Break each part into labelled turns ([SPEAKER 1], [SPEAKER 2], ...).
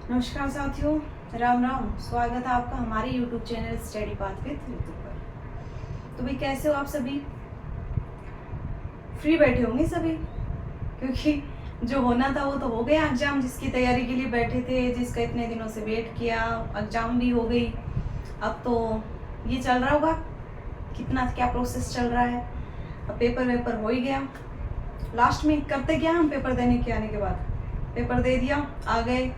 [SPEAKER 1] नमस्कार साथियों, राम राम। स्वागत है आपका हमारे YouTube channel study path with Ritu पर। तो भाई कैसे हो आप सभी? फ्री बैठे होंगे सभी, क्योंकि जो होना था वो तो हो गया एग्जाम। जिसकी तैयारी के लिए बैठे थे, जिसका इतने दिनों से वेट किया, एग्जाम भी हो गई। अब तो ये चल रहा होगा कितना क्या प्रोसेस चल रहा है। अब पेपर वेपर हो ही गया। लास्ट में करते क्या हम पेपर देने के आने के बाद? पेपर दे दिया, आ गए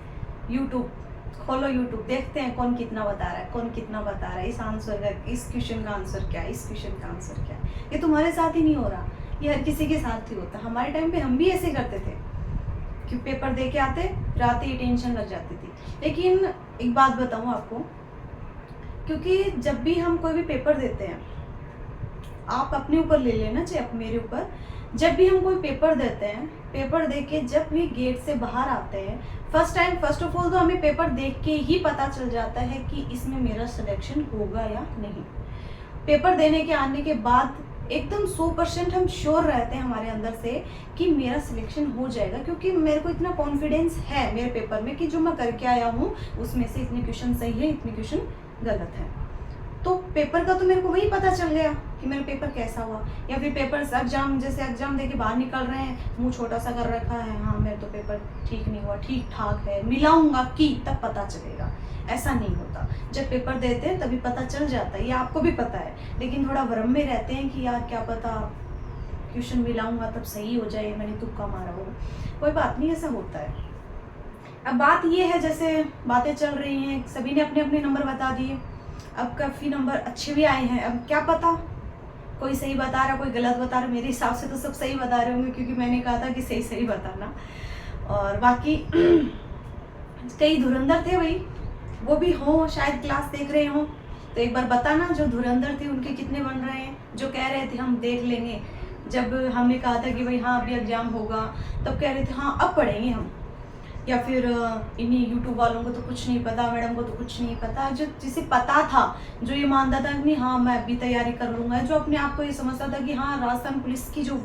[SPEAKER 1] यूट्यूब, खोलो यूट्यूब, देखते हैं कौन कितना बता रहा है, कौन कितना बता रहा है, इस आंसर का, इस क्वेश्चन का आंसर क्या है, इस क्वेश्चन का आंसर क्या है। ये तुम्हारे साथ ही नहीं हो रहा, ये हर किसी के साथ ही होता। हमारे टाइम पे हम भी ऐसे करते थे कि पेपर दे के आते, रात ही टेंशन लग जाती थी। लेकिन एक बात बताऊँ आपको, क्योंकि जब भी हम कोई भी पेपर देते हैं, आप अपने ऊपर ले लेना, चाहे मेरे ऊपर, जब भी हम कोई पेपर देते हैं, पेपर दे के जब भी गेट से बाहर आते हैं, फर्स्ट ऑफ ऑल तो हमें पेपर देख के ही पता चल जाता है कि इसमें मेरा सिलेक्शन होगा या नहीं। पेपर देने के आने के बाद एकदम 100% हम श्योर रहते हैं हमारे अंदर से कि मेरा सिलेक्शन हो जाएगा, क्योंकि मेरे को इतना कॉन्फिडेंस है मेरे पेपर में कि जो मैं करके आया हूँ उसमें से इतने क्वेश्चन सही है, इतने क्वेश्चन गलत है। तो पेपर का तो मेरे को वही पता चल गया कि मेरा पेपर कैसा हुआ। या फिर पेपर एग्जाम, जैसे एग्जाम दे के बाहर निकल रहे हैं, मुंह छोटा सा कर रखा है, हाँ मेरा तो पेपर ठीक नहीं हुआ, ठीक ठाक है, मिलाऊंगा कि तब पता चलेगा। ऐसा नहीं होता। जब पेपर देते हैं तभी पता चल जाता है, ये आपको भी पता है। लेकिन थोड़ा भ्रम में रहते हैं कि यार क्या पता क्वेश्चन मिलाऊंगा तब सही हो जाए, मैंने तुक्का मारा हो। कोई बात नहीं, ऐसा होता है। अब बात ये है, जैसे बातें चल रही हैं, सभी ने अपने अपने नंबर बता दिए। अब काफ़ी नंबर अच्छे भी आए हैं। अब क्या पता कोई सही बता रहा, कोई गलत बता रहा। मेरे हिसाब से तो सब सही बता रहे होंगे, क्योंकि मैंने कहा था कि सही सही बताना। और बाकी कई धुरंधर थे भाई, वो भी हो, शायद क्लास देख रहे हो, तो एक बार बताना जो धुरंधर थे उनके कितने बन रहे हैं। जो कह रहे थे हम देख लेंगे, जब हमने कहा था कि भाई हाँ अभी एग्जाम होगा, तब कह रहे थे हाँ अब पढ़ेंगे हम। या फिर इन्हीं यूट्यूब वालों को तो कुछ नहीं पता, मैडम को तो कुछ नहीं पता। जो जिसे पता था, जो ये मानता था कि हाँ मैं अभी तैयारी कर लूँगा, जो अपने आप को ये समझता था कि हाँ राजस्थान पुलिस की जो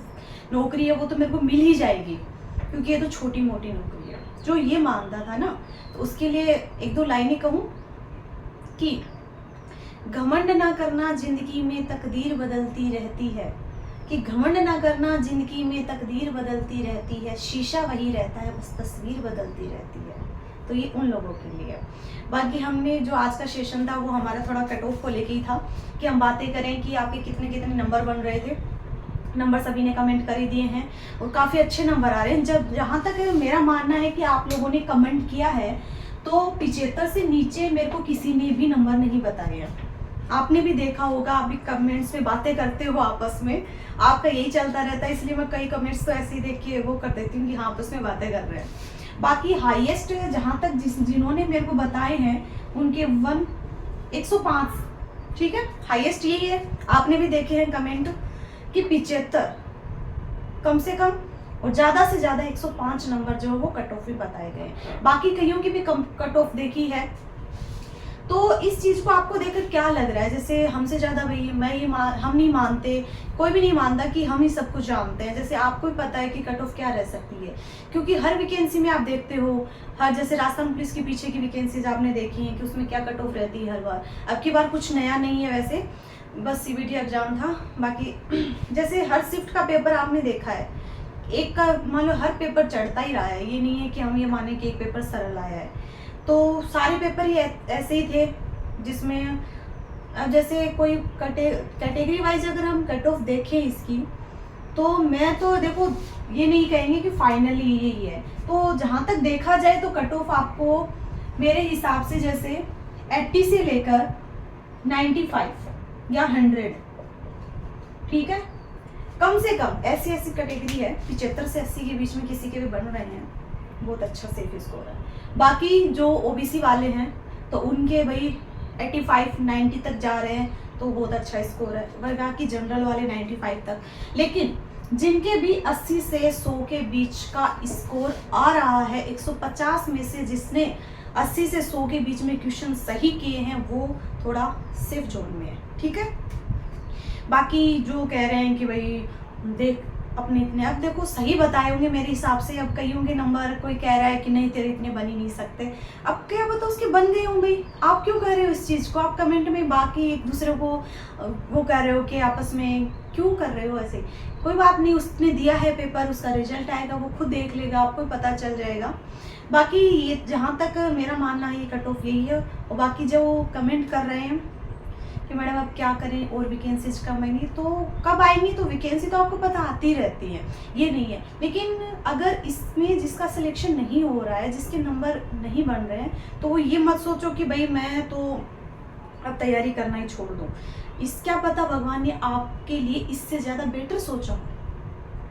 [SPEAKER 1] नौकरी है वो तो मेरे को मिल ही जाएगी, क्योंकि ये तो छोटी मोटी नौकरी है, जो ये मानता था ना, तो उसके लिए एक दो लाइनें कहूँ कि घमंड ना करना, जिंदगी में तकदीर बदलती रहती है। कि घमंड ना करना, जिंदगी में तकदीर बदलती रहती है, शीशा वही रहता है, बस तस्वीर बदलती रहती है। तो ये उन लोगों के लिए। बाकी हमने जो आज का सेशन था वो हमारा थोड़ा कट ऑफ को लेके ही था, कि हम बातें करें कि आपके कितने कितने नंबर बन रहे थे। नंबर सभी ने कमेंट कर ही दिए हैं और काफ़ी अच्छे नंबर आ रहे हैं। जब जहाँ तक मेरा मानना है कि आप लोगों ने कमेंट किया है, तो 75 से नीचे मेरे को किसी ने भी नंबर नहीं बताए हैं। आपने भी देखा होगा, आप भी कमेंट्स में बातें करते हो आपस में, आपका यही चलता रहता है, इसलिए मैं कई कमेंट्स तो ऐसे ही देख के वो कर देती हूँ कि हाँ आपस में बातें कर रहे हैं। बाकी हाईएस्ट जहाँ तक जिन्होंने मेरे को बताए हैं उनके 105, ठीक है, हाईएस्ट यही है। आपने भी देखे हैं कमेंट कि 75 कम से कम, और ज़्यादा से ज़्यादा 105 नंबर जो है वो कट ऑफ भी बताए गए। बाकी कईयों की भी कट ऑफ देखी है। तो इस चीज़ को आपको देखकर क्या लग रहा है? जैसे हमसे ज़्यादा भाई हम नहीं मानते, कोई भी नहीं मानता कि हम ही सब कुछ जानते हैं। जैसे आपको भी पता है कि कट ऑफ क्या रह सकती है, क्योंकि हर वैकेंसी में आप देखते हो, हर जैसे राजस्थान पुलिस के पीछे की वैकेंसीज आपने देखी हैं कि उसमें क्या कट ऑफ रहती है हर बार। अब की बार कुछ नया नहीं है वैसे, बस CBT एग्जाम था। बाकी जैसे हर शिफ्ट का पेपर आपने देखा है, एक का मान लो हर पेपर चढ़ता ही रहा है। ये नहीं है कि हम ये माने कि एक पेपर सरल आया है। तो सारे पेपर ही ऐसे ही थे, जिसमें अब जैसे कोई कैटेगरी वाइज अगर हम कट ऑफ देखें इसकी, तो मैं तो देखो ये नहीं कहेंगे कि फाइनली यही है। तो जहाँ तक देखा जाए तो कट ऑफ आपको मेरे हिसाब से जैसे 80 से लेकर 95 या 100, ठीक है, कम से कम ऐसी कैटेगरी है 75 से 80 के बीच में किसी के भी बन रहे हैं, बहुत अच्छा सेफ स्कोर है। बाकी जो OBC वाले हैं तो उनके भाई 85-90 तक जा रहे हैं, तो बहुत अच्छा स्कोर है। बाकी जनरल वाले 95 तक। लेकिन जिनके भी 80 से 100 के बीच का स्कोर आ रहा है, 150 में से जिसने 80 से 100 के बीच में क्वेश्चन सही किए हैं, वो थोड़ा सेफ जोन में है, ठीक है। बाकी जो कह रहे हैं कि भाई देख अपने इतने, अब देखो सही बताए होंगे मेरे हिसाब से, अब कई होंगे नंबर, कोई कह रहा है कि नहीं तेरे इतने बन ही नहीं सकते, अब क्या पता उसके बन गए हों भाई, आप क्यों कह रहे हो इस चीज़ को? आप कमेंट में बाकी एक दूसरे को वो कह रहे हो कि आपस में क्यों कर रहे हो ऐसे? कोई बात नहीं, उसने दिया है पेपर, उसका रिजल्ट आएगा, वो खुद देख लेगा, आपको पता चल जाएगा। बाकी ये जहाँ तक मेरा मानना है, ये कट ऑफ यही है। और बाकी जो कमेंट कर रहे हैं कि मैडम अब क्या करें और वैकेंसीज कब आएंगी, तो कब आएंगी, तो वैकेंसी तो आपको पता आती रहती है, ये नहीं है। लेकिन अगर इसमें जिसका सिलेक्शन नहीं हो रहा है, जिसके नंबर नहीं बन रहे हैं, तो वो ये मत सोचो कि भाई मैं तो अब तैयारी करना ही छोड़ दूँ। इस क्या पता भगवान ने आपके लिए इससे ज़्यादा बेटर सोचा हो,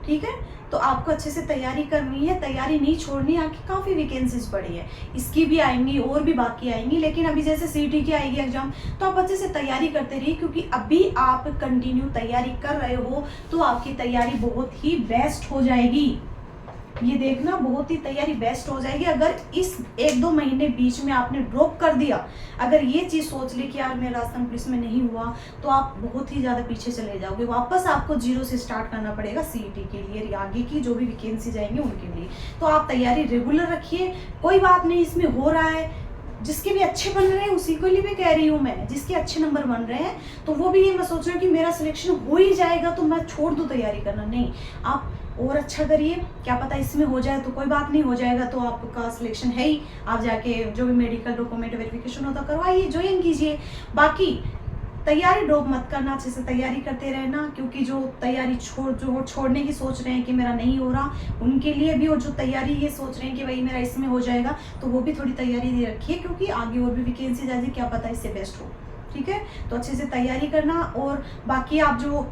[SPEAKER 1] ठीक है? तो आपको अच्छे से तैयारी करनी है, तैयारी नहीं छोड़नी। आपकी काफ़ी वैकेंसीज पड़ी है, इसकी भी आएंगी और भी बाकी आएंगी। लेकिन अभी जैसे सीटी की आएगी एग्जाम, तो आप अच्छे से तैयारी करते रहिए, क्योंकि अभी आप कंटिन्यू तैयारी कर रहे हो तो आपकी तैयारी बहुत ही बेस्ट हो जाएगी। ये देखना, बहुत ही तैयारी बेस्ट हो जाएगी। अगर इस 1-2 महीने बीच में आपने ड्रॉप कर दिया, अगर ये चीज़ सोच ली कि यार मेरा राजस्थान पुलिस में नहीं हुआ, तो आप बहुत ही ज़्यादा पीछे चले जाओगे। वापस आपको जीरो से स्टार्ट करना पड़ेगा सीईटी के लिए, आगे की जो भी वैकेंसी जाएंगे उनके लिए। तो आप तैयारी रेगुलर रखिए, कोई बात नहीं, इसमें हो रहा है, जिसके भी अच्छे बन रहे हैं उसी के लिए भी कह रही हूँ मैं, जिसके अच्छे नंबर बन रहे हैं, तो वो भी ये मैं सोच रही हूँ कि मेरा सिलेक्शन हो ही जाएगा तो मैं छोड़ दूँ तैयारी करना। नहीं, आप और अच्छा करिए, क्या पता इसमें हो जाए तो कोई बात नहीं, हो जाएगा तो आपका सिलेक्शन है ही। आप जाके जो भी मेडिकल डॉक्यूमेंट वेरिफिकेशन होता करवाइए, ज्वाइन कीजिए। बाकी तैयारी ड्रॉप मत करना, अच्छे से तैयारी करते रहना, क्योंकि जो तैयारी छोड़ने की सोच रहे हैं कि मेरा नहीं हो रहा, उनके लिए भी, और जो तैयारी ये सोच रहे हैं कि भाई मेरा इसमें हो जाएगा, तो वो भी थोड़ी तैयारी दे रखिए, क्योंकि आगे और भी वैकेंसी जाएगी, क्या पता इससे बेस्ट हो, ठीक है? तो अच्छे से तैयारी करना। और बाकी आप जो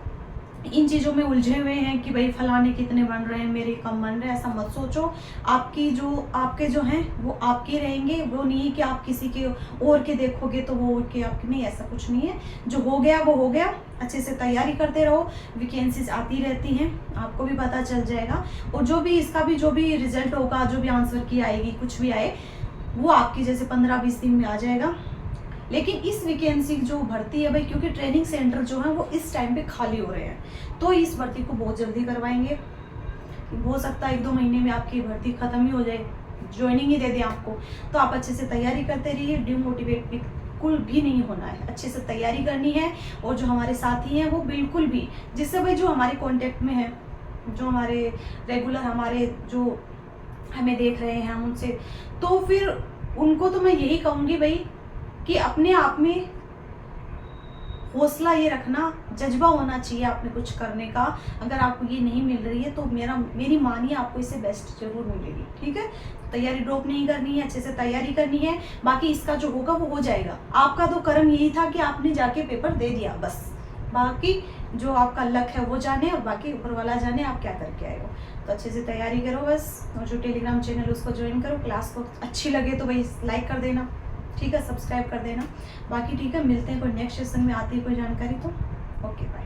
[SPEAKER 1] इन चीज़ों में उलझे हुए हैं कि भाई फलाने कितने बन रहे हैं, मेरे कम बन रहे हैं, ऐसा मत सोचो। आपके जो हैं वो आपके रहेंगे, वो नहीं है कि आप किसी के और के देखोगे तो वो और के आपके, नहीं, ऐसा कुछ नहीं है। जो हो गया वो हो गया, अच्छे से तैयारी करते रहो, वैकेंसीज आती रहती हैं, आपको भी पता चल जाएगा। और जो भी इसका भी जो भी रिजल्ट होगा, जो भी आंसर की आएगी, कुछ भी आए, वो आपकी जैसे 15-20 दिन में आ जाएगा। लेकिन इस वैकेंसी जो भर्ती है भाई, क्योंकि ट्रेनिंग सेंटर जो है वो इस टाइम पे खाली हो रहे हैं, तो इस भर्ती को बहुत जल्दी करवाएंगे। हो सकता है 1-2 महीने में आपकी भर्ती खत्म ही हो जाए, ज्वाइनिंग ही दे दें आपको। तो आप अच्छे से तैयारी करते रहिए, डिमोटिवेट बिल्कुल भी नहीं होना है, अच्छे से तैयारी करनी है। और जो हमारे साथी हैं वो बिल्कुल भी, जिससे भाई जो हमारे कॉन्टेक्ट में है, जो हमारे रेगुलर हमारे जो हमें देख रहे हैं उनसे, तो फिर उनको तो मैं यही कहूँगी भाई कि अपने आप में हौसला ये रखना, जज्बा होना चाहिए आपने कुछ करने का। अगर आपको ये नहीं मिल रही है तो मेरी मानिए आपको इससे बेस्ट जरूर मिलेगी, ठीक है? तैयारी ड्रॉप नहीं करनी है, अच्छे से तैयारी करनी है। बाकी इसका जो होगा वो हो जाएगा। आपका तो कर्म यही था कि आपने जाके पेपर दे दिया, बस। बाकी जो आपका लक है वो जाने, और बाकी ऊपर वाला जाने आप क्या करके आए हो। तो अच्छे से तैयारी करो बस, और जो टेलीग्राम चैनल उसको ज्वाइन करो। क्लास को अच्छी लगे तो भाई लाइक कर देना, ठीक है? सब्सक्राइब कर देना। बाकी ठीक है, मिलते हैं कोई नेक्स्ट सेशन में, आती है कोई जानकारी तो। Okay, bye.